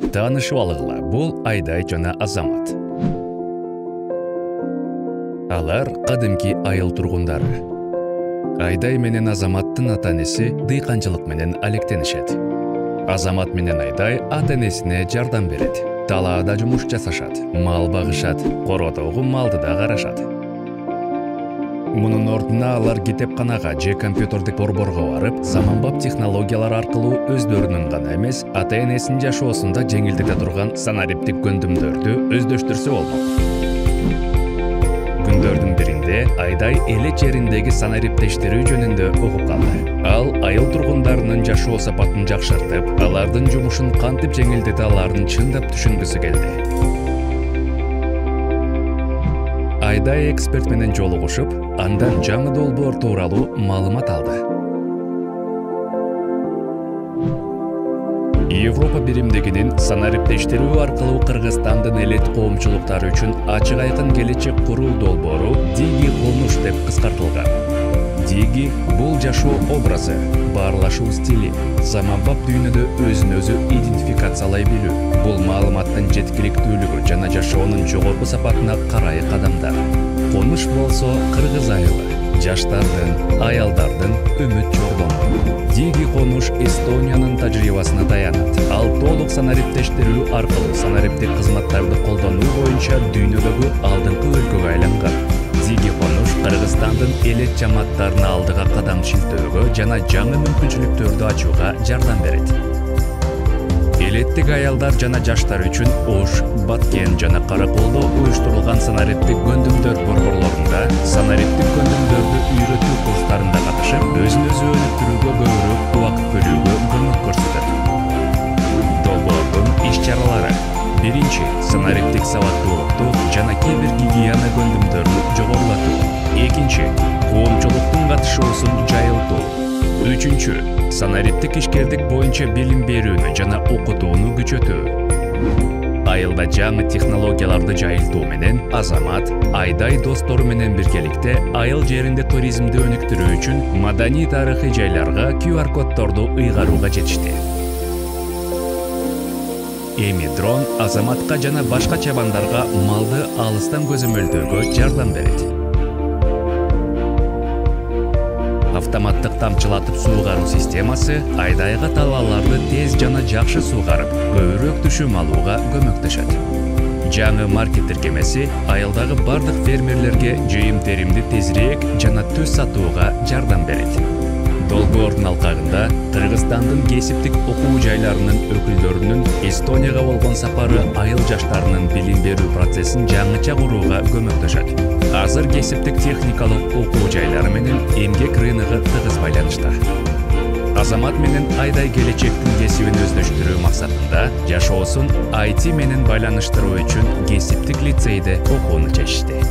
Таанышып алгыла, бул Айдай жана Азамат. Алар кадимки айыл тургундары. Айдай менен Азаматтын ата-энеси дыйканчылык менен алектенишет. Азамат менен Айдай ата-энесине жардам берет. Талаада жумуш жасашат, мал багышат, кородогу малды да карашат. Мунун ордуна алар китепканага же компьютердик борборго барып, заманбап технологиялар аркылуу өздөрүнүн гана эмес, ата-энесинин жашоосунда жеңилдете турган санариптик көндүмдөрдү өздөштүрсө болмок. Күндөрдүн биринде Айдай эле жериндеги санариптештирүү жөнүндө угуп калды. Ал айыл тургундарынын жашоо сапатын жакшыртып, алардын жумушун кантип жеңилдете аларын чындап түшүнгүсү келди. Айдай эксперт менен жолугушуп, андан жаңы долбоор тууралуу маалымат алды. Европа биримдигинин санариптештирүү аркылуу Кыргызстандын элет коомчулуктары үчүн ачык айкын келечек куруу долбоору Диги конуш деп кыскартылган. Диги бул жашоо образы, баарлашуу стили, заманбап дүйнөдө өзүн өзү идентификациялай билүү. Бул маалыматтын жеткиликтүүлүгү жана жашоонун жогорку сапатына карай кадамдар. Конуш болсо кыргыз айылы, жаштардын, аялдардын үмүт чордону. Диги конуш Эстониянын тажрыйбасына таянат. Ал толук санариптештирүү аркылуу санариптик кызматтарды колдонуу боюнча дүйнөдөгү алдыңкы өлкөгө айланган. Диги конуш Кыргызстандын элет жамааттарына алдыга кадам шилтөөгө жана жаңы мүмкүнчүлүктөрдү ачууга жардам берет. Элеттик аялдар жана жаштар үчүн Ош, Баткен жана Караколдо уюштурулган санариптик көндүмдөр борборлорунда санариптик көндүмдөрдү үйрөтүү курстарында катышып, өзүн өзү өнүктүрүүгө көбүрөөк убакыт бөлүүгө көмөк көрсөтөт. Долбоордун иш-чаралары: биринчи, санариптик сабаттуулукту жана кибер гигиена көндүмдөрүн жогорулатуу. Экинчи, коомчулуктун катышуусун жайылтуу. Үчүнчү, санариптик ишкердик боюнча билим берүүнү жана окутууну күчөтүү. Айылда жаңы технологияларды жайылтуу менен Азамат Айдай достору менен биргеликте айыл жеринде туризмди өнүктүрүү үчүн маданий тарыхый жайларга QR коддорду ыйгарууга жетишти. Эми дрон Азаматка жана башка чабандарга малды алыстан көзөмөлдөөгө жардам берет. Автоматтык тамчылатып суугаруу системасы Айдайга талааларды тез жана жакшы суугарып, көбүрөөк түшүм алууга көмөктөшөт. Жаңы маркет тиркемеси айылдагы бардык фермерлерге жыйым-теримди тезирээк жана төз сатууга жардам берет. Долбоордун алкагында Кыргызстандын кесиптик окуу жайларынын өкүлдөрүнүн Эстонияга болгон сапары айыл жаштарынын билим берүү процессин жаңыча курууга көмөктөшөт. Азыр кесиптик техникалык окуу жайлары менен эмгек рыногу тыгыз байланышта. Азамат менен Айдай келечектин кесибин өздөштүрүү максатында жашоосун IT менен байланыштыруу үчүн кесиптик лицейде окууну чечишти.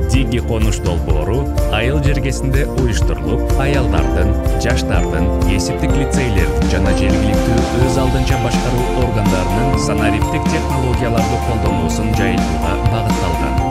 Диги конуш долбоору айыл жергесинде уюштурулуп, аялдардын, жаштардын, кесиптик лицейлердин жана жергиликтүү өз алдынча башкаруу органдарынын санариптик технологияларды колдонуусун жайылтууга багытталган.